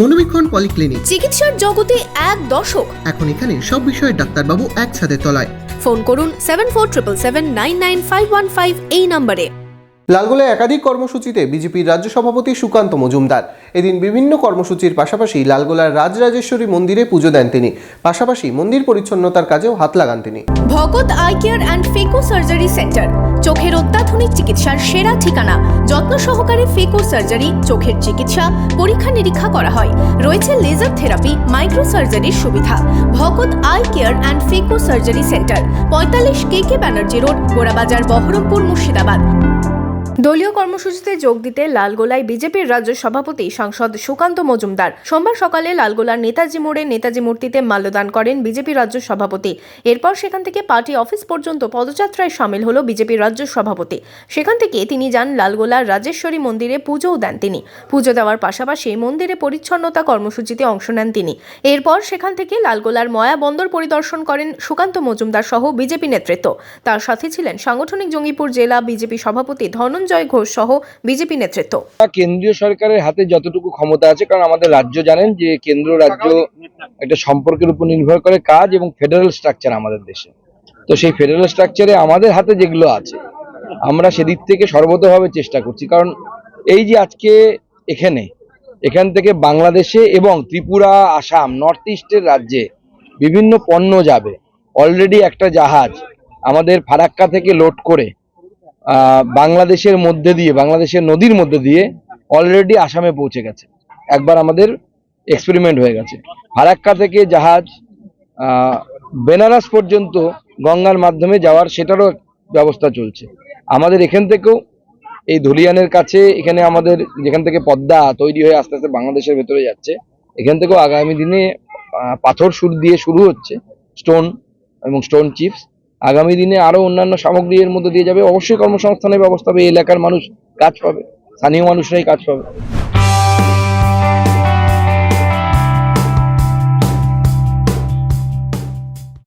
মনোবীক্ষণ polyclinic, চিকিৎসার জগতে এক দশক। এখন এখানে সব বিষয়ে ডাক্তারবাবু একসাথে তলায়। ফোন করুন 7477999515 এই নম্বরে। লালগোলায় একাধিক কর্মসূচিতে বিজেপির রাজ্য সভাপতি সুকান্ত মজুমদার। এদিন বিভিন্ন কর্মসূচির পাশাপাশি লালগোলার রাজরাজেশ্বরী মন্দিরে পুজো দেন তিনি। পাশাপাশি মন্দির পরিচ্ছন্নতার কাজেও হাত লাগান তিনি। Bhagat eye care and phaco surgery centre, চোখের অত্যাধুনিক চিকিৎসার সেরা ঠিকানা। যত্ন সহকারে ফেকো সার্জারি, চোখের চিকিৎসা, পরীক্ষা নিরীক্ষা করা হয়। রয়েছে লেজার থেরাপি, মাইক্রো সার্জারির সুবিধা। Bhagat eye care and phaco surgery centre, 45 KK Banerjee road, Gorabazar, Baharampur, Murshidabad. দলীয় কর্মসূচিতে যোগ দিতে লালগোলায় বিজেপির রাজ্য সভাপতি সাংসদ সুকান্ত মজুমদার সোমবার সকালে লালগোলার নেতাজি মোড়ে নেতাজি মূর্তিতে মাল্যদান করেন বিজেপি রাজ্য সভাপতি। এরপর সেখান থেকে পার্টি অফিস পর্যন্ত পদযাত্রায় সামিল হলো বিজেপির রাজ্য সভাপতি। সেখান থেকে তিনি যান লালগোলার রাজেশ্বরী মন্দিরে, পুজোও দেন তিনি। পুজো দেওয়ার পাশাপাশি মন্দিরে পরিচ্ছন্নতা কর্মসূচিতে অংশ নেন তিনি। এরপর সেখান থেকে লালগোলার ময়া বন্দর পরিদর্শন করেন সুকান্ত মজুমদার সহ বিজেপি নেতৃত্ব। তার সাথে ছিলেন সাংগঠনিক জঙ্গিপুর জেলা বিজেপি সভাপতি ধনঞ্জয় ঘোষ সহ বিজেপি নেতৃত্ব। কেন্দ্রীয় সরকারের হাতে যতটুকু ক্ষমতা আছে, কারণ আমাদের রাজ্য জানেন যে কেন্দ্র রাজ্য একটা সম্পর্কের উপর নির্ভর করে কাজ এবং ফেডারেল স্ট্রাকচার আমাদের দেশে। তো সেই ফেডারেল স্ট্রাকচারে আমাদের হাতে যেগুলো আছে আমরা সেদিক থেকে সর্বতভাবে চেষ্টা করছি। কারণ এই যে আজকে এখান থেকে বাংলাদেশে এবং ত্রিপুরা, আসাম, নর্থ ইস্টের রাজ্যে বিভিন্ন পণ্য যাবে। অলরেডি একটা জাহাজ আমাদের ফারাক্কা থেকে লোড করে বাংলাদেশের নদীর মধ্যে দিয়ে অলরেডি আসামে পৌঁছে গেছে। একবার আমাদের এক্সপেরিমেন্ট হয়ে গেছে। ফারাক্কা থেকে জাহাজ বেনারস পর্যন্ত গঙ্গার মাধ্যমে যাওয়ার, সেটারও ব্যবস্থা চলছে। আমাদের এখান থেকেও এই ধুলিয়ানের কাছে, এখানে আমাদের যেখান থেকে পদ্মা তৈরি হয়ে আস্তে আস্তে বাংলাদেশের ভেতরে যাচ্ছে, এখান থেকেও আগামী দিনে পাথর দিয়ে শুরু হচ্ছে, স্টোন এবং স্টোন চিপস। আগামী দিনে আরো অন্যান্য সামগ্রী এর মধ্যে দিয়ে যাবে। অবশ্যই কর্মসংস্থানের ব্যবস্থা হবে, এলাকার মানুষ কাজ পাবে, স্থানীয় মানুষরাই কাজ পাবে।